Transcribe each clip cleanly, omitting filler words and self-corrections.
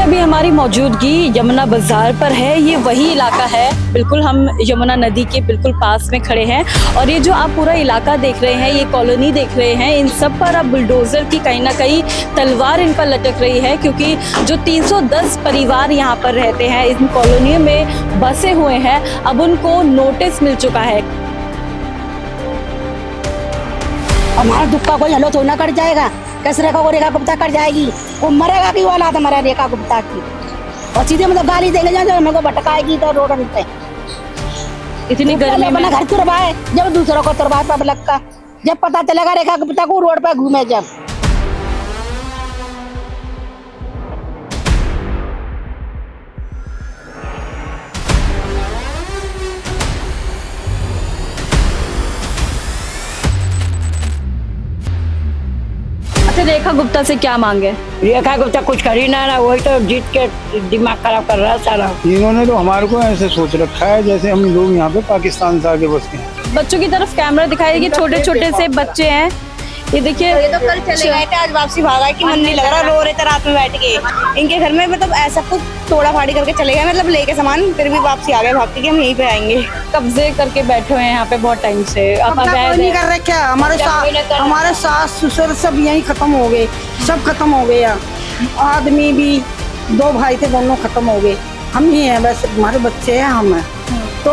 अभी हमारी मौजूदगी यमुना बाजार पर है। ये वही इलाका है, बिल्कुल हम यमुना नदी के बिल्कुल पास में खड़े हैं। और ये जो आप पूरा इलाका देख रहे हैं, ये कॉलोनी देख रहे हैं, इन सब पर अब बुलडोजर की कहीं ना कहीं तलवार इन पर लटक रही है। क्योंकि जो 310 परिवार यहाँ पर रहते हैं, इन कॉलोनियों में बसे हुए हैं, अब उनको नोटिस मिल चुका है। हमारा दुख का कोई हलो तो ना कर जाएगा, कैसे रेखा को रेखा गुप्ता कर जाएगी, वो मरेगा की औलाद हमारा रेखा गुप्ता की। और सीधे मतलब गाली देंगे जब मेरे को भटकाएगी तो रोड पे। इतनी गर्मी में घर तुरवाए, जब दूसरों को तुरवाए पब्लिक का, जब पता चलेगा रेखा गुप्ता को रोड पे घूमे जब। रेखा गुप्ता से क्या मांगे? रेखा गुप्ता कुछ कर ही ना रहा, वही तो जीत के दिमाग खराब कर रहा है सारा। इन्होंने तो हमारे को ऐसे सोच रखा है जैसे हम लोग यहाँ पे पाकिस्तान से आगे बस गए। बच्चों की तरफ कैमरा दिखाई कि छोटे छोटे से बच्चे हैं, ये देखिए। ये तो कल चले गए थे, आज वापसी भागा कि मन नहीं लग रहा, रो रहे थे रात में बैठ के। इनके घर में मतलब ऐसा कुछ तोड़ा फाड़ी करके चले गए, मतलब लेके सामान, फिर भी वापसी आ गए भागते कि हम यहीं पे आएंगे। कब्जे करके बैठे हुए हैं यहाँ पे बहुत टाइम से। नहीं कर रहे क्या? हमारे सास ससुर सब यहीं खत्म हो गए, सब खत्म हो गए। आदमी भी 2 भाई थे, दोनों खत्म हो गए। हम ही हैं बस, हमारे बच्चे हैं, हम हैं तो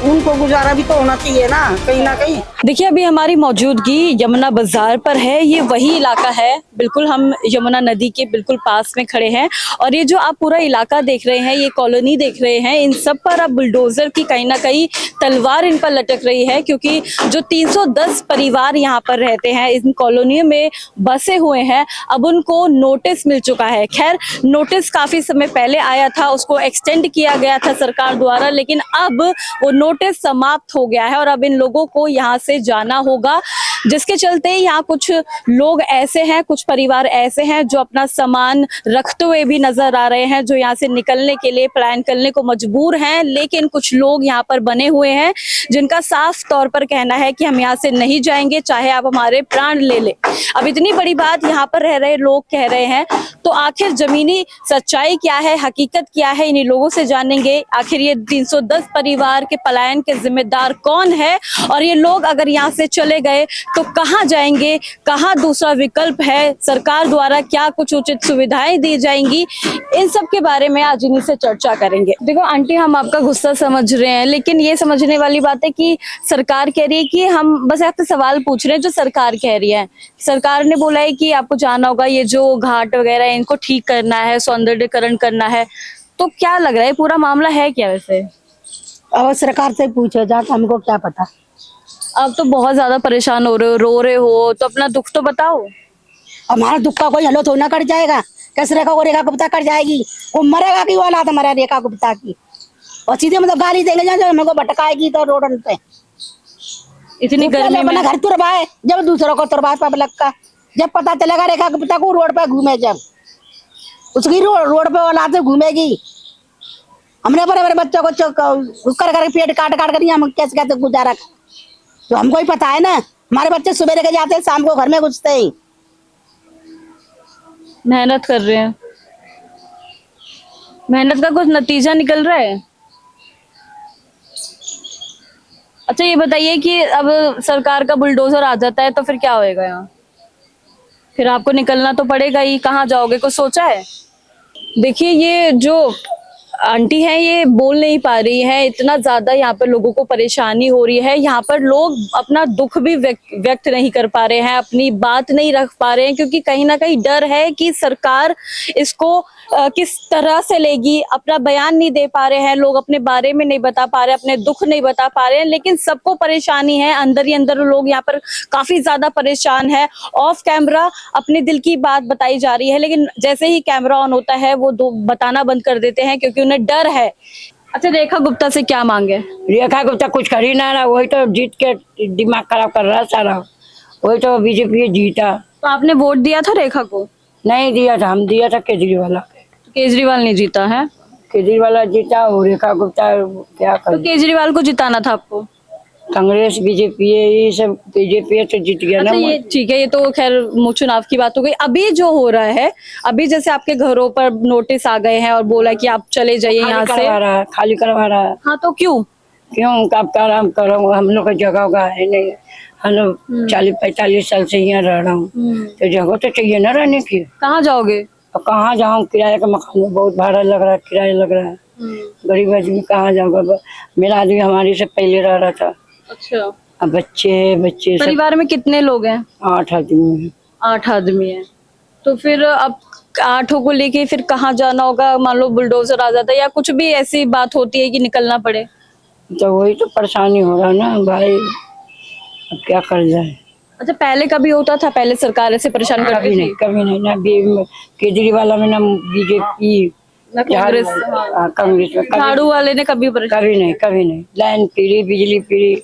उनको गुजारा भी तो होना चाहिए ना कहीं। देखिए अभी हमारी मौजूदगी यमुना बाजार पर है। ये वही इलाका है, बिल्कुल हम यमुना नदी के बिल्कुल पास में खड़े हैं। और ये जो आप पूरा इलाका देख रहे हैं, ये कॉलोनी देख रहे हैं, इन सब पर अब बुलडोजर की कहीं ना कहीं तलवार इन पर लटक रही है। क्योंकि जो 310 परिवार यहाँ पर रहते हैं, इन कॉलोनियों में बसे हुए हैं, अब उनको नोटिस मिल चुका है। खैर नोटिस काफी समय पहले आया था, उसको एक्सटेंड किया गया था सरकार द्वारा, लेकिन अब वो नोटिस समाप्त हो गया है और अब इन लोगों को यहाँ से जाना होगा। जिसके चलते यहाँ कुछ लोग ऐसे हैं, कुछ परिवार ऐसे हैं जो अपना सामान रखते हुए भी नजर आ रहे हैं, जो यहाँ से निकलने के लिए प्लान करने को मजबूर हैं। लेकिन कुछ लोग यहाँ पर बने हुए हैं जिनका साफ तौर पर कहना है कि हम यहाँ से नहीं जाएंगे, चाहे आप हमारे प्राण ले ले। अब इतनी बड़ी बात यहाँ पर रह रहे लोग कह रहे हैं, तो आखिर जमीनी सच्चाई क्या है, हकीकत क्या है, इन्हीं लोगों से जानेंगे। आखिर ये 310 परिवार के पलायन के जिम्मेदार कौन है, और ये लोग अगर यहाँ से चले गए तो कहाँ जाएंगे, कहाँ दूसरा विकल्प है, सरकार द्वारा क्या कुछ उचित सुविधाएं दी जाएंगी, इन सब के बारे में आज इन्हीं से चर्चा करेंगे। देखो आंटी, हम आपका गुस्सा समझ रहे हैं, लेकिन ये समझने वाली बात है कि सरकार कह रही है कि हम बस आपसे सवाल पूछ रहे हैं जो सरकार कह रही है। सरकार ने बोला है कि आपको जाना होगा, ये जो घाट वगैरह है इनको ठीक करना है, सौंदर्यीकरण करना है। तो क्या लग रहा है पूरा मामला है क्या वैसे? अब सरकार से पूछो जाके, हमको क्या पता। अब तो बहुत ज्यादा परेशान हो रहे हो, रो रहे हो, तो अपना दुख तो बताओ। हमारा दुख का कोई हलो तो ना कर जाएगा, कैसे रेखा को रेखा गुप्ता कर जाएगी, वो मरेगा की औलाद हमारा रेखा गुप्ता की। और सीधे मतलब गाली देंगे जब मेरे को भटकाएगी तो रोड पे। इतनी गर्मी में घर तुरवाए, जब दूसरों को तुरवाए पब्लिक का, जब पता चलेगा रेखा गुप्ता को रोड पे घूमे जब, उसकी रोड पे औलाद से घूमेगी। हमने बड़े बच्चों को कर पेट काट कर हम कैसे गुजारा, तो हमको ही पता है ना। हमारे बच्चे सुबह लेके जाते हैं, शाम को घर में घुसते ही। मेहनत कर रहे हैं, मेहनत का कुछ नतीजा निकल रहा है? अच्छा ये बताइए कि अब सरकार का बुलडोजर आ जाता है तो फिर क्या होएगा यहाँ? फिर आपको निकलना तो पड़ेगा ही, कहाँ जाओगे, कुछ सोचा है? देखिए ये जो आंटी है ये बोल नहीं पा रही है, इतना ज्यादा यहाँ पर लोगों को परेशानी हो रही है। यहाँ पर लोग अपना दुख भी व्यक्त नहीं कर पा रहे हैं, अपनी बात नहीं रख पा रहे हैं, क्योंकि कहीं ना कहीं डर है कि सरकार इसको किस तरह से लेगी। अपना बयान नहीं दे पा रहे हैं लोग, अपने बारे में नहीं बता पा रहे, अपने दुख नहीं बता पा रहे हैं। लेकिन सबको परेशानी है, अंदर ही अंदर लोग यहाँ पर काफी ज्यादा परेशान है। ऑफ कैमरा अपने दिल की बात बताई जा रही है, लेकिन जैसे ही कैमरा ऑन होता है वो बताना बंद कर देते हैं, क्योंकि उन्हें डर है। अच्छा रेखा गुप्ता से क्या मांगे? रेखा गुप्ता कुछ कर ही ना रहा, वही तो जीत के दिमाग खराब कर रहा है सारा, वही तो बीजेपी जीता। तो आपने वोट दिया था रेखा को? नहीं दिया था, हम दिया था केजरीवाल। केजरीवाल नहीं जीता है? केजरीवाल जीता और रेखा गुप्ता क्या कर। तो केजरीवाल को जिताना था आपको? कांग्रेस बीजेपी है, ये सब बीजेपी है तो जीत गया ना। अच्छा ये ठीक है, ये तो खैर चुनाव की बात हो गई। अभी जो हो रहा है, अभी जैसे आपके घरों पर नोटिस आ गए हैं और बोला कि आप चले जाइए यहाँ से, खाली करवा रहा है। हाँ तो क्यों? क्यों आप आराम करो, हम लोग का जगह होगा है नहीं। हम लोग 40-45 साल से यहाँ रह रहा हूँ, तो जगह तो चाहिए ना रहने की। कहाँ जाओगे? अब कहाँ जाऊँ, किराए का मकान में बहुत भाड़ा लग रहा है, किराया लग रहा है। गरीब आदमी कहाँ जाऊँगा। मेरा आदमी हमारे से पहले रह रहा था। अच्छा, अब बच्चे सब परिवार में कितने लोग हैं? 8 आदमी हैं। 8 आदमी हैं। तो फिर अब 8 को लेके फिर कहाँ जाना होगा? मान लो बुलडोजर आ जाता है या कुछ भी ऐसी बात होती है कि निकलना पड़े, तो वही तो परेशानी हो रहा ना भाई, अब क्या कर जाए। अच्छा पहले कभी होता था? पहले सरकार ऐसे परेशान करती कभी थी? नहीं, कभी नहीं, ना केजरीवाल में, ना बीजेपी, ना कांग्रेस, कांग्रेस में झाड़ू वाले ने कभी परेशान? कभी नहीं। लाइन पीड़ी, बिजली पीड़ी,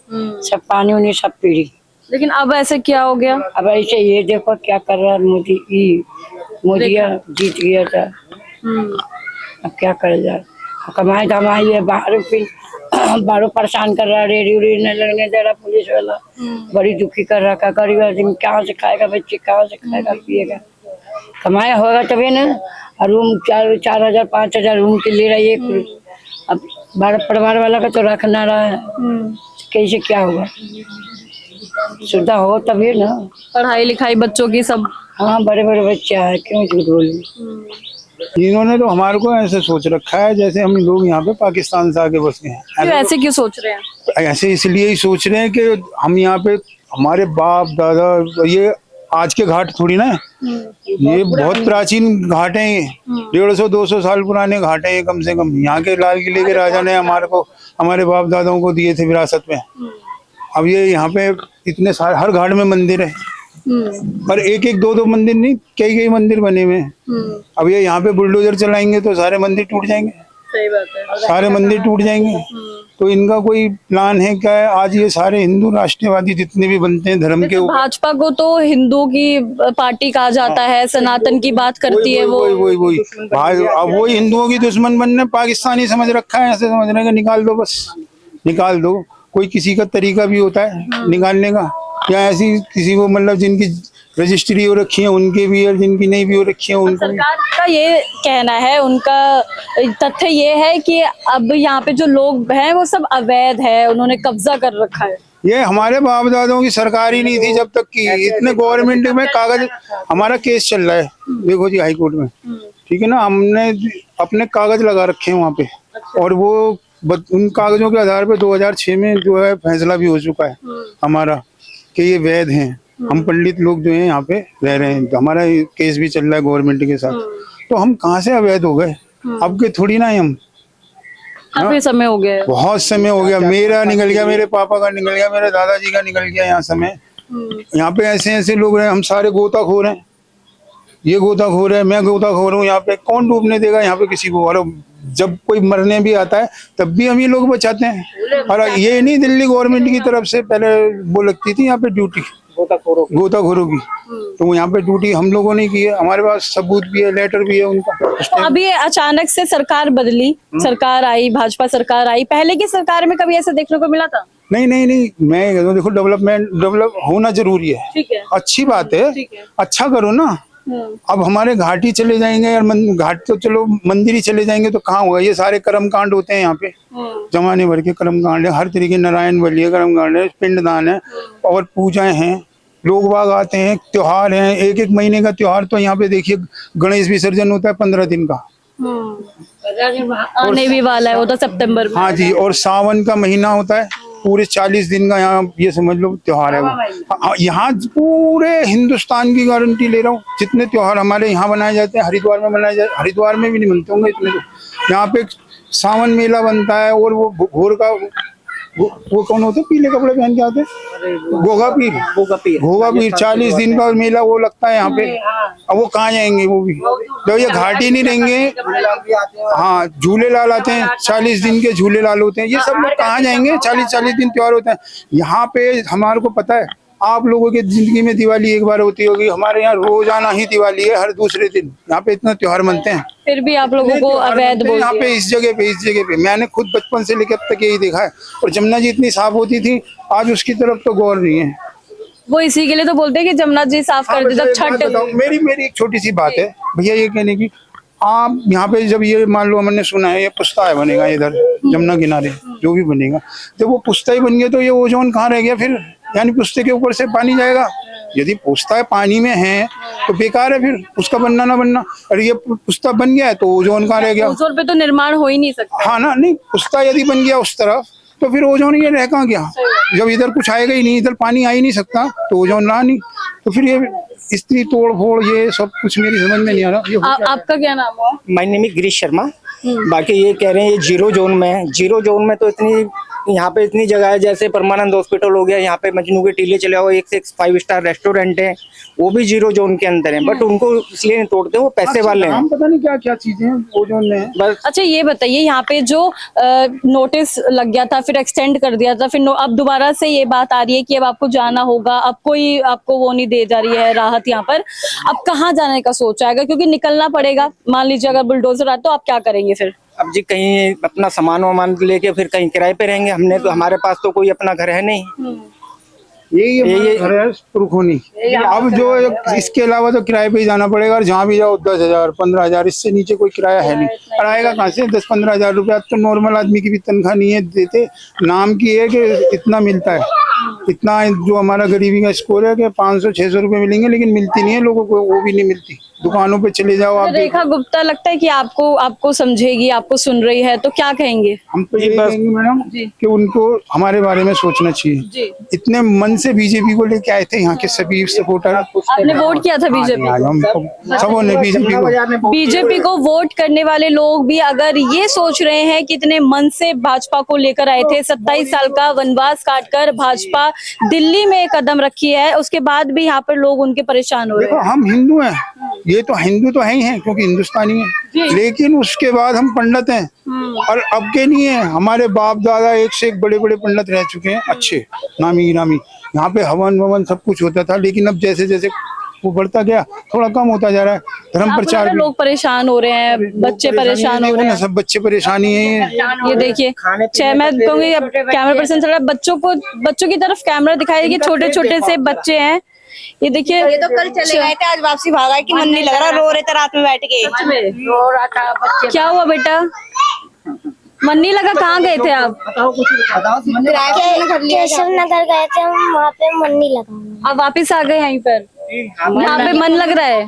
सब पानी उनी सब पीड़ी। लेकिन अब ऐसे क्या हो गया? अब ऐसे ये देखो क्या कर रहा है मोदी जीत गया था। अब क्या कर जाए, कमाई धमाई है, बाहरों परेशान कर रहा है, रेडी उड़ी नहीं लगने दे रहा पुलिस वाला, बड़ी दुखी कर रहा है। गरीब आदमी कहाँ से खाएगा, बच्चे कहाँ से खाएगा पिएगा। कमाया होगा तभी ना। और रूम 4,000-5,000 रूम के ले रहा है एक। अब परिवार वाला का तो रखना रहा है, कैसे क्या होगा, सुविधा हो तभी ना। पढ़ाई लिखाई बच्चों की सब। हाँ बड़े बच्चे हैं, क्यों झूठ बोलूं। इन्होंने तो हमारे को ऐसे सोच रखा है जैसे हम लोग यहाँ पे पाकिस्तान से आके बस गए हैं। क्यों ऐसे क्यों सोच रहे हैं? ऐसे इसलिए ही सोच रहे हैं कि हम यहाँ पे, हमारे बाप दादा, ये आज के घाट थोड़ी ना है, ये बहुत प्राचीन घाट हैं। ये 150-200 साल पुराने घाट हैं ये कम से कम। यहाँ के लाल किले के राजा ने हमारे बाप दादाओं को दिए थे विरासत में। अब ये यहाँ पे इतने सारे, हर घाट में मंदिर है, पर एक 2 मंदिर नहीं, कई मंदिर बने हुए हैं। अब ये यहाँ पे बुलडोजर चलाएंगे तो सारे मंदिर टूट जाएंगे। सही बात है, सारे मंदिर टूट जाएंगे। तो इनका कोई प्लान है क्या है? आज ये सारे हिंदू राष्ट्रवादी जितने भी बनते हैं धर्म के ऊपर, भाजपा को तो हिंदू की पार्टी कहा जाता है, सनातन की बात करती है वो। वही अब वही हिंदुओं की दुश्मन बनने पाकिस्तानी समझ रखा है। ऐसे समझ रहे हैं कि निकाल दो, बस निकाल दो। कोई किसी का तरीका भी होता है निकालने का, या ऐसी किसी को मतलब जिनकी रजिस्ट्री हो रखी है उनके भी, और जिनकी नहीं भी हो रखी है उनको। सरकार का ये कहना है, उनका तथ्य ये है कि अब यहाँ पे जो लोग हैं वो सब अवैध है, उन्होंने कब्जा कर रखा है। ये हमारे बाप दादों की सरकार ही नहीं थी जब तक की इतने गवर्नमेंट में कागज, हमारा केस चल रहा है देखो जी हाई कोर्ट में, ठीक है ना। हमने अपने कागज लगा रखे हैं वहाँ पे, और वो उन कागजों के आधार पे 2006 में जो है फैसला भी हो चुका है हमारा कि ये वैध हैं। हम पंडित लोग जो हैं यहाँ पे रह रहे हैं, हमारा केस भी चल रहा है गवर्नमेंट के साथ। तो हम कहाँ से अवैध हो गए? अब के थोड़ी ना है हम। काफी समय हो गया है, बहुत समय हो गया। मेरा निकल गया, मेरे पापा का निकल गया, मेरे दादाजी का निकल गया यहाँ समय। यहाँ पे ऐसे लोग हैं, हम सारे गोताखोर हैं। ये गोताखोर है, मैं गोताखोर हूँ। यहाँ पे कौन डूबने देगा यहाँ पे किसी को? और जब कोई मरने भी आता है तब भी हम ये लोग बचाते हैं। और ये नहीं, दिल्ली गवर्नमेंट की तरफ से पहले वो लगती थी यहाँ पे ड्यूटी गोताखोरों की, तो यहाँ पे ड्यूटी हम लोगों ने की है। हमारे पास सबूत भी है, लेटर भी है उनका। तो अभी अचानक से सरकार बदली, सरकार आई, भाजपा सरकार आई, पहले की सरकार में कभी ऐसा देखने को मिला था? नहीं, मैं कहता हूँ देखो, डेवलप होना जरूरी है, ठीक है, अच्छी बात है, अच्छा करो ना। अब हमारे घाट ही चले जाएंगे यार, घाट तो चलो, मंदिर ही चले जाएंगे तो कहाँ होगा? ये सारे कर्म कांड होते हैं यहाँ पे, जमाने भर के कर्म कांड है, हर तरीके, नारायण बलि है, कर्म कांड है, पिंडदान है, और पूजाएं हैं, लोग बाग आते हैं, त्योहार हैं, एक महीने का त्योहार। तो यहाँ पे देखिए गणेश विसर्जन होता है 15 दिन का, आने भी वाला है वो तो सितंबर में। हाँ जी, और सावन का महीना होता है, पूरे 40 दिन का यहाँ ये समझ लो त्योहार है वो। यहाँ पूरे हिंदुस्तान की गारंटी ले रहा हूँ, जितने त्योहार हमारे यहाँ बनाए जाते हैं, हरिद्वार में बनाए जाते, हरिद्वार में भी नहीं बनते होंगे इतने। तो यहाँ पे सावन मेला बनता है, और वो भोर का वो कौन होते पीले कपड़े पहन के आते, घोगा पीर 40 दिन का मेला वो लगता है यहाँ पे। अब वो कहाँ जाएंगे वो भी, जब ये घाट ही नहीं रहेंगे। हाँ, झूले लाल आते हैं, 40 दिन के झूले लाल होते हैं, ये सब लोग कहाँ जाएंगे? 40 दिन त्योहार होते हैं। यहाँ पे हमारे को पता है, आप लोगों की जिंदगी में दिवाली एक बार होती होगी, हमारे यहाँ रोजाना ही दिवाली है, हर दूसरे दिन। यहाँ पे इतना त्योहार मनते हैं, फिर भी आप लोगों को त्योहार अवैध मनते हैं बोल यहाँ पे, दिया। इस जगह पे मैंने खुद बचपन से लेकर अब तक यही देखा है। और जमुना जी इतनी साफ होती थी, आज उसकी तरफ तो गौर नहीं है। वो इसी के लिए तो बोलते हैं कि जमुना जी साफ कर दी, हाँ, जब एक बात छठ। बताओ, मेरी एक छोटी सी बात है भैया, ये कहने की, आप यहाँ पे जब ये मान लो हमने सुना है ये पुश्ता है बनेगा इधर जमुना किनारे, जो भी बनेगा, जब वो पुश्ता ही बन गया तो ये ओजोन कहाँ रह गया फिर? यानी पुश्ते के ऊपर से पानी जाएगा। यदि पुश्ता पानी में है तो बेकार है फिर उसका बनना ना बनना। और ये पुश्ता बन गया है तो ओजोन कहाँ रह गया? ओजोन पे तो निर्माण हो ही नहीं सकता। हाँ ना, नहीं पुश्ता यदि बन गया उस तरफ तो फिर ओजोन ये रह कहाँ गया? जब इधर कुछ आएगा ही नहीं, इधर पानी आ ही नहीं सकता तो ओजोन रहा नहीं, तो फिर ये स्त्री तोड़ फोड़ ये सब कुछ मेरी समझ में नहीं आ रहा। ये हो क्या? आपका क्या नाम है? My name is Girish Sharma. बाकी ये कह रहे हैं ये जीरो जोन में है। जीरो जोन में तो इतनी यहाँ पे इतनी जगह है, जैसे परमानंद हॉस्पिटल हो गया, यहाँ पे मजनू के टीले चले आओ, 1 से 1 5 स्टार रेस्टोरेंट है, वो भी जीरो जोन के अंदर है, बट उनको इसलिए नहीं तोड़ते, वो पैसे वाले हैं। हम पता नहीं क्या क्या चीजें ओजोन में है। बस अच्छा ये बताइए, यहाँ पे जो नोटिस लग गया था, फिर एक्सटेंड कर दिया था, फिर अब दोबारा से ये बात आ रही है कि अब आपको जाना होगा, अब कोई आपको वो नहीं दे जा रही है राहत यहाँ पर, अब कहाँ जाने का सोच आएगा? क्योंकि निकलना पड़ेगा, मान लीजिए अगर बुलडोजर आए तो आप क्या करेंगे फिर? अब जी कहीं अपना सामान वामान लेके फिर कहीं किराए पे रहेंगे। हमने तो, हमारे पास तो कोई अपना घर है नहीं। ये घर है पुरखोनी। अब जो इसके अलावा तो किराए पे ही जाना पड़ेगा, और जहाँ भी जाओ 10,000 15,000, इससे नीचे कोई किराया है नहीं। और आएगा कहाँ से 10-15 हजार रुपया? तो नॉर्मल आदमी की भी तनख्वाह नहीं है देते, नाम की है कि इतना मिलता है, इतना जो हमारा गरीबी का स्कोर है कि 500-600 रुपए मिलेंगे, लेकिन मिलती नहीं है लोगों को, वो भी नहीं मिलती। दुकानों पे चले जाओ आप, रेखा गुप्ता लगता है कि आपको समझेगी, आपको सुन रही है, तो क्या कहेंगे? हम तो ये कहेंगे मैडम कि उनको हमारे बारे में सोचना चाहिए। इतने मन से बीजेपी को लेके आए थे यहाँ के सभी सपोर्टर। आपने वोट किया था बीजेपी? हम सबों ने बीजेपी को वोट करने वाले लोग भी अगर ये सोच रहे हैं कि इतने मन से भाजपा को लेकर आए थे, 27 साल का वनवास काटकर भाजपा दिल्ली में कदम रखी है, उसके बाद भी यहाँ पर लोग उनके परेशान हो रहे देखो हैं। हम हिंदू हैं, ये तो हिंदू तो है ही हैं क्योंकि हिंदुस्तानी है, लेकिन उसके बाद हम पंडित हैं, और अब के नहीं है, हमारे बाप दादा एक से एक बड़े बड़े पंडित रह चुके हैं, अच्छे नामी गिरामी। यहाँ पे हवन ववन सब कुछ होता था, लेकिन अब जैसे जैसे वो बढ़ता गया थोड़ा कम होता जा रहा है। धर्म प्रचार भी, लोग परेशान हो रहे हैं, बच्चे परेशान हो रहे हैं। सब बच्चे परेशानी है। ये देखिए, मैं कहूँगी अब कैमरा पर्सन चल रहा है, बच्चों की तरफ कैमरा दिखाई कि छोटे छोटे से बच्चे हैं। ये देखिए, ये तो कल चले गए थे, आज वापसी भागा कि मन नहीं लग रहा, रो रहे थे रात में बैठ के। रो रहा था बच्चे। क्या हुआ बेटा? मन नहीं लगा? कहाँ गए थे आप? केशव नगर गए थे हम, वहाँ पे मन नहीं लगा। आप वापस आ गए यहीं पर? यहाँ पे मन लग रहा है?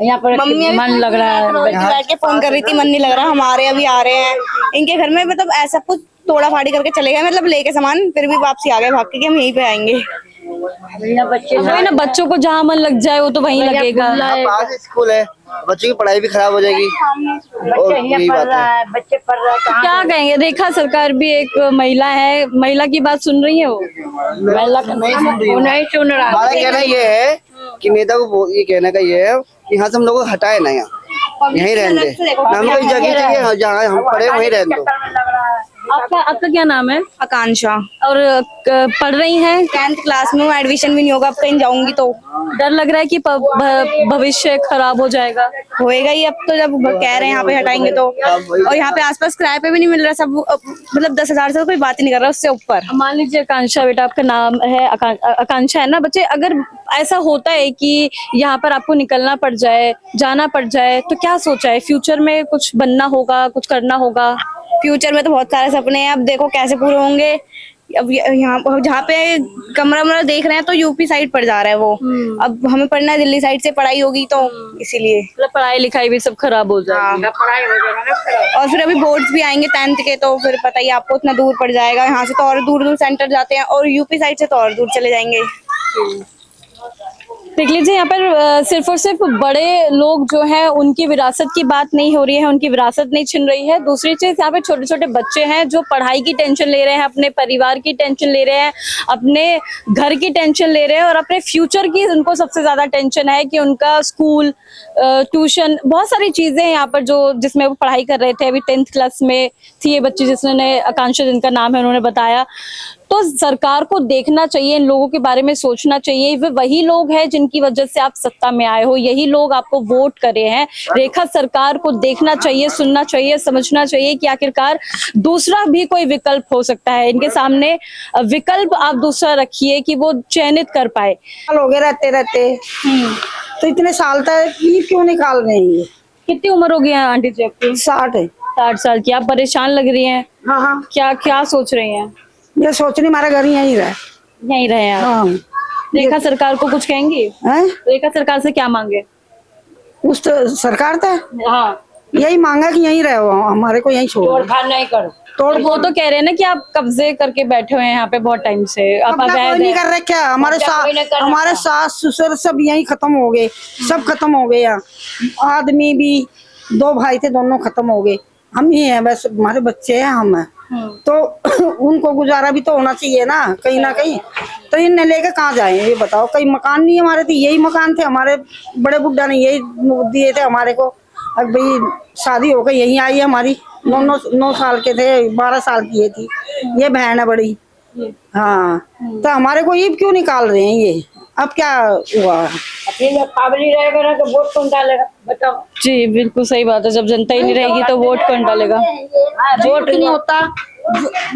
यहाँ पर मम्मी मन लग रहा है। बैठ के फोन कर रही थी, मन नहीं लग रहा, हमारे अभी आ रहे हैं। इनके घर में मतलब ऐसा कुछ तोड़ा फाड़ी करके चले गए, मतलब लेके सामान, फिर भी वापसी आ गए भाग के कि हम यहीं पे आएंगे। वही ना, बच्चों को जहाँ मन लग जाए वो तो वहीं लगेगा। पास स्कूल है, बच्चों की पढ़ाई भी खराब हो जाएगी। और यही बात है, बच्चे पढ़ रहे हैं। क्या कहेंगे? रेखा सरकार भी एक महिला है, महिला की बात सुन रही है वो? वो नहीं सुन रहा। हमारा कहना ये है कि नेता को ये कहने का ये है कि यहाँ से हम लोगों को हटाए ना, यहाँ यहीं रहने दे, हमको इस जगह चाहिए जहाँ हम पढ़े वहीं रहने दो। आपका क्या नाम है? आकांक्षा, और पढ़ रही हैं? 10th क्लास में, एडमिशन भी नहीं होगा, अब कहीं जाऊंगी तो डर लग रहा है कि भविष्य खराब हो जाएगा? होएगा ही। अब तो जब कह रहे हैं यहाँ पे हटाएंगे तो, और यहाँ पे आसपास किराए पे भी नहीं मिल रहा, सब मतलब 10,000 से तो कोई बात ही नहीं कर रहा, उससे ऊपर। मान लीजिए आकांक्षा, बेटा आपका नाम है आकांक्षा है ना बच्चे, अगर ऐसा होता है कि यहाँ पर आपको निकलना पड़ जाए, जाना पड़ जाए, तो क्या सोचा है? फ्यूचर में कुछ बनना होगा, कुछ करना होगा? फ्यूचर में तो बहुत सारे सपने हैं, अब देखो कैसे पूरे होंगे। अब यहाँ जहाँ पे कमरा देख रहे हैं तो यूपी साइड पड़ जा रहा है वो, अब हमें पढ़ना है दिल्ली साइड से, पढ़ाई होगी तो इसीलिए मतलब पढ़ाई लिखाई भी सब खराब हो जाएगी। और फिर अभी बोर्ड्स भी आएंगे 10th के, तो फिर पता ही आपको इतना दूर पड़ जाएगा, यहाँ से तो और दूर दूर सेंटर जाते हैं, और यूपी साइड से तो और दूर चले जाएंगे। देख लीजिए, यहाँ पर सिर्फ और सिर्फ बड़े लोग जो हैं उनकी विरासत की बात नहीं हो रही है, उनकी विरासत नहीं छिन रही है। दूसरी चीज, यहाँ पे छोटे छोटे बच्चे हैं जो पढ़ाई की टेंशन ले रहे हैं, अपने परिवार की टेंशन ले रहे हैं, अपने घर की टेंशन ले रहे हैं, और अपने फ्यूचर की उनको सबसे ज्यादा टेंशन है कि उनका स्कूल, ट्यूशन, बहुत सारी चीजें यहाँ पर जो जिसमें वो पढ़ाई कर रहे थे। अभी 10th क्लास में थी ये बच्ची जिसने आकांक्षा, जिनका नाम है, उन्होंने बताया। तो सरकार को देखना चाहिए, इन लोगों के बारे में सोचना चाहिए। वे वही लोग हैं जिनकी वजह से आप सत्ता में आए हो, यही लोग आपको वोट करे हैं। रेखा सरकार को देखना चाहिए, सुनना चाहिए, समझना चाहिए कि आखिरकार दूसरा भी कोई विकल्प हो सकता है। इनके सामने विकल्प आप दूसरा रखिए कि वो चयनित कर पाए। साल हो गए रहते रहते, तो इतने साल तक ये क्यों निकाल रहे हैं ये? कितनी उम्र हो गई है आंटी जी आपकी? 60 है। 60 साल की। आप परेशान लग रही हैं, हाँ हाँ, क्या क्या सोच रही हैं? ये सोच रही हमारे घर यहीं रहे। यहीं रहे आप? हाँ। रेखा सरकार को कुछ कहेंगी? हैं? रेखा सरकार से क्या मांगे? उस तो सरकार था हाँ, यही मांगा कि यहीं रहे हो, हमारे को यहीं छोड़। खान नहीं करो। तोड़ वो तो कह रहे हैं ना कि आप कब्जे करके बैठे हुए हैं यहाँ पे बहुत टाइम से, आप कब्जा अवैध कोई नहीं है। कर रहे क्या? हमारे सास ससुर सब यहीं खत्म हो गए, सब खत्म हो गए यहाँ। आदमी भी 2 भाई थे, दोनों खत्म हो गए। हम ही हैं बस, हमारे बच्चे हैं, हम हैं। तो उनको गुजारा भी तो होना चाहिए ना कहीं। तो इन्हें लेके कहाँ जाए ये बताओ? कहीं मकान नहीं हमारे, तो यही मकान थे हमारे। बड़े बुड्ढा ने यही दिए थे हमारे को। अब भाई शादी होकर यहीं आई है हमारी। 9 साल के थे, 12 साल की ये थी। ये बहन है बड़ी। हाँ, तो हमारे को ये क्यों निकाल रहे हैं ये? अब क्या हुआ? अकेले पावली रहेगा ना तो वोट कौन डालेगा बताओ? जी बिल्कुल सही बात है, जब जनता ही नहीं रहेगी तो वोट कौन डालेगा? वोट नहीं होता,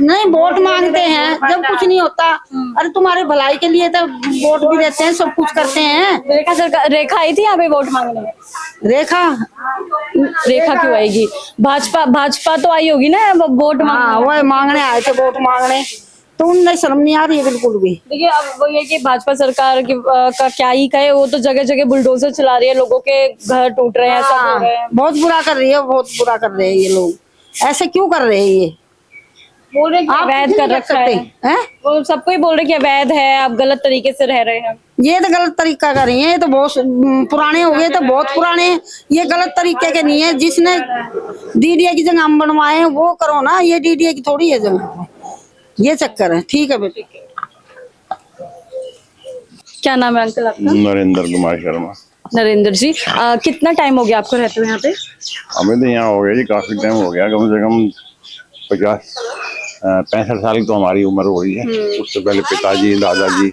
नहीं वोट मांगते हैं जब कुछ नहीं होता। अरे तुम्हारे भलाई के लिए तो वोट भी देते हैं, सब कुछ करते हैं। रेखा सरकार, रेखा आई थी यहाँ पे वोट मांगने? रेखा रेखा क्यों आएगी? भाजपा तो आई होगी ना वोट हाँ, मांगने। वो मांगने आए थे, वोट मांगने। तो उन्हें शर्म नहीं आ रही है बिल्कुल भी। देखिए अब वो ये कि भाजपा सरकार का क्या ही कहे, वो तो जगह जगह बुलडोजर चला रही है, लोगों के घर टूट रहे हैं, सब हो रहे हैं। बहुत बुरा कर रही है, बहुत बुरा कर रहे हैं ये लोग। ऐसे क्यों कर रहे हैं ये? बोल रहे कि आप अवैध कुछ कर नहीं रखा सकते है। हैं? वो सबको ही बोल रहे कि अवैध है, आप गलत तरीके से रह रहे हैं। ये तो गलत तरीका कर रही है, ये तो बहुत पुराने हो गए, तो बहुत पुराने हैं। ये गलत तरीके के नहीं है। जिसने डीडीए की जगह हम बनवाए हैं वो करो ना, ये डीडीए की थोड़ी है जगह। ये चक्कर है। ठीक है बेटे। क्या नाम है अंकल आपका? नरेंद्र कुमार शर्मा। नरेंद्र जी, कितना टाइम हो गया आपको रहते हुए यहाँ पे? हमें तो यहाँ हो गया जी, काफी टाइम हो गया, कम से कम 65 साल तो हमारी उम्र हो रही है। उससे पहले पिताजी, दादाजी,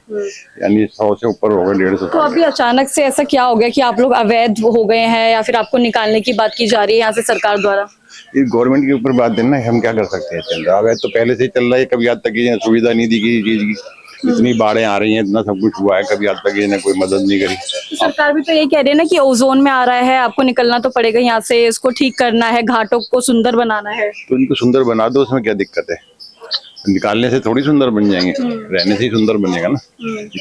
यानी 100 से ऊपर हो गए, 150 तो साल। अभी अचानक से ऐसा क्या हो गया कि आप लोग अवैध हो गए हैं, या फिर आपको निकालने की बात की जा रही है यहाँ से सरकार द्वारा? ये गवर्नमेंट के ऊपर बात है ना, हम क्या कर सकते हैं? चल रहा है तो पहले से ही चल रहा है, कभी आज तक ये सुविधा नहीं दी किसी चीज की। इतनी बाढ़ें आ रही हैं, इतना सब कुछ हुआ है, कभी आज तक इसने कोई मदद नहीं करी। तो सरकार भी तो यही कह रही है ना कि ओजोन में आ रहा है, आपको निकलना तो पड़ेगा यहाँ से, इसको ठीक करना है, घाटों को सुंदर बनाना है। तो इनको सुंदर बना दो, उसमें क्या दिक्कत है? निकालने से थोड़ी सुंदर बन जाएंगे, रहने से ही सुंदर बनेगा ना।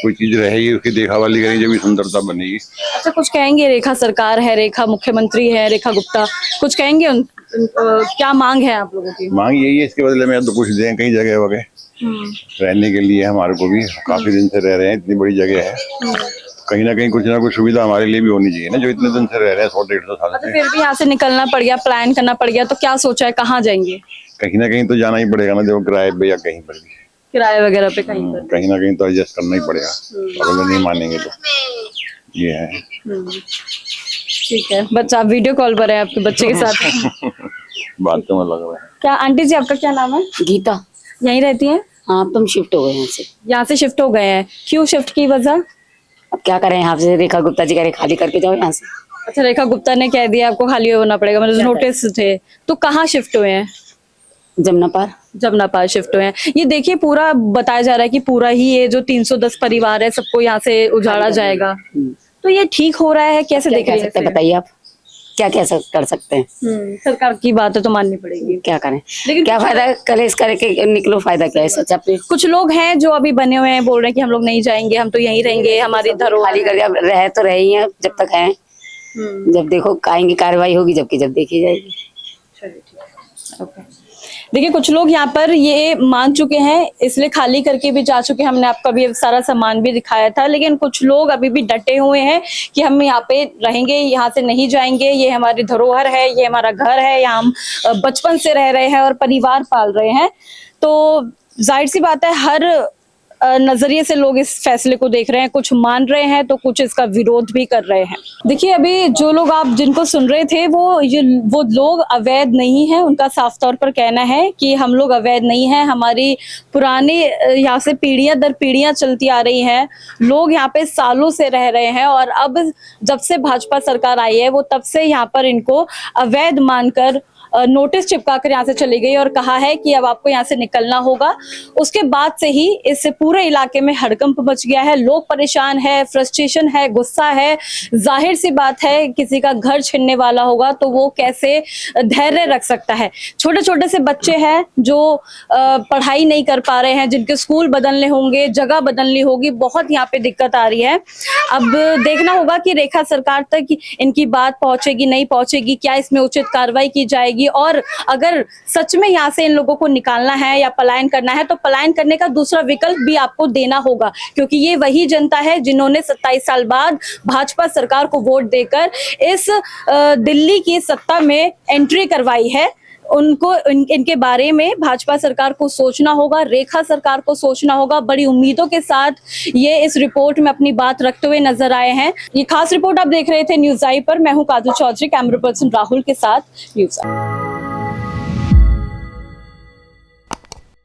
कोई चीज रहेगी उसकी देखावाली करेंगे जब भी सुंदरता बनेगी। अच्छा, कुछ कहेंगे? रेखा सरकार है, रेखा मुख्यमंत्री है, रेखा गुप्ता, कुछ कहेंगे? क्या मांग है आप लोगों की? मांग यही है, इसके बदले में तो कुछ दें कई जगह वगैरह रहने के लिए। हमारे को भी काफी दिन से रह रहे हैं, इतनी बड़ी जगह है, कहीं ना कहीं कुछ ना कुछ सुविधा हमारे लिए भी होनी चाहिए ना, जो इतने दिन से रह रहे हैं 100-150 साल तो से। फिर भी यहाँ से निकलना पड़ गया, प्लान करना पड़ गया, तो क्या सोचा है, कहाँ जाएंगे? कहीं ना कहीं तो जाना ही पड़ेगा ना, देखो किराए पे या कहीं पर भी, किराए वगैरह पे कहीं पर? कहीं ना कहीं तो एडजस्ट करना ही पड़ेगा, अगर वो नहीं मानेंगे तो। ये है। ठीक है। बच्चा आप वीडियो कॉल पर है आपके बच्चे के साथ? बात तो मैं लग रहा है। क्या आंटी जी, आपका क्या नाम है? गीता। यहीं रहती हैं? हाँ, अब तुम शिफ्ट हो गए यहाँ से। यहाँ से शिफ्ट हो गए हैं, क्यों शिफ्ट की वजह? अब क्या करें, यहाँ से रेखा गुप्ता जी कह रहे खाली करके जाओ यहाँ से। अच्छा, रेखा गुप्ता ने कह दिया आपको खाली होना पड़ेगा, मतलब नोटिस थे, तो कहाँ शिफ्ट हुए हैं? जमुना पार। जमुना पार शिफ्ट हुए हैं। ये देखिए, पूरा बताया जा रहा है कि पूरा ही ये जो 310 परिवार है सबको यहाँ से उजाड़ा जाएगा, तो ये ठीक हो रहा है? कैसे देख रहे हैं? बताइए आप, क्या क्या कर सकते हैं? सरकार की बात है तो माननी पड़ेगी। क्या करें, लेकिन क्या फायदा कलेश करके निकलो, फायदा क्या है? सच अपने कुछ लोग हैं जो अभी बने हुए हैं, बोल रहे हैं कि हम लोग नहीं जाएंगे, हम तो यहीं रहेंगे, हमारी धरोहर खाली करके अब रह तो रहे ही हैं जब तक हैं। जब देखो आएंगी कार्रवाई होगी, जबकि जब देखी जाएगी। देखिए, कुछ लोग यहाँ पर ये मान चुके हैं, इसलिए खाली करके भी जा चुके हैं। हमने आपका भी सारा सामान भी दिखाया था, लेकिन कुछ लोग अभी भी डटे हुए हैं कि हम यहाँ पे रहेंगे, यहाँ से नहीं जाएंगे, ये हमारी धरोहर है, ये हमारा घर है, यहाँ हम बचपन से रह रहे हैं और परिवार पाल रहे हैं। तो जाहिर सी बात है, हर नजरिए से लोग इस फैसले को देख रहे हैं, कुछ मान रहे हैं तो कुछ इसका विरोध भी कर रहे हैं। देखिए अभी जो लोग आप जिनको सुन रहे थे वो लोग अवैध नहीं है, उनका साफ तौर पर कहना है कि हम लोग अवैध नहीं है, हमारी पुरानी यहाँ से पीढ़ियां दर पीढ़ियां चलती आ रही हैं, लोग यहाँ पे सालों से रह रहे हैं और अब जब से भाजपा सरकार आई है वो तब से यहाँ पर इनको अवैध मानकर नोटिस चिपकाकर यहाँ से चली गई और कहा है कि अब आपको यहाँ से निकलना होगा। उसके बाद से ही इस पूरे इलाके में हड़कंप मच गया है, लोग परेशान है, फ्रस्ट्रेशन है, गुस्सा है। जाहिर सी बात है किसी का घर छीनने वाला होगा तो वो कैसे धैर्य रख सकता है। छोटे छोटे से बच्चे हैं जो पढ़ाई नहीं कर पा रहे हैं, जिनके स्कूल बदलने होंगे, जगह बदलनी होगी, बहुत यहाँ पे दिक्कत आ रही है। अब देखना होगा कि रेखा सरकार तक इनकी बात पहुंचेगी नहीं पहुंचेगी, क्या इसमें उचित कार्रवाई की जाएगी और अगर सच में यहाँ से इन लोगों को निकालना है या पलायन करना है तो पलायन करने का दूसरा विकल्प भी आपको देना होगा, क्योंकि ये वही जनता है जिन्होंने 27 साल बाद भाजपा सरकार को वोट देकर इस दिल्ली की सत्ता में एंट्री करवाई है। उनको इनके बारे में भाजपा सरकार को सोचना होगा, रेखा सरकार को सोचना होगा। बड़ी उम्मीदों के साथ ये इस रिपोर्ट में अपनी बात रखते हुए नजर आए हैं। ये खास रिपोर्ट आप देख रहे थे न्यूज़ आई पर। मैं हूं काजल चौधरी, कैमरा पर्सन राहुल के साथ न्यूज़ आई।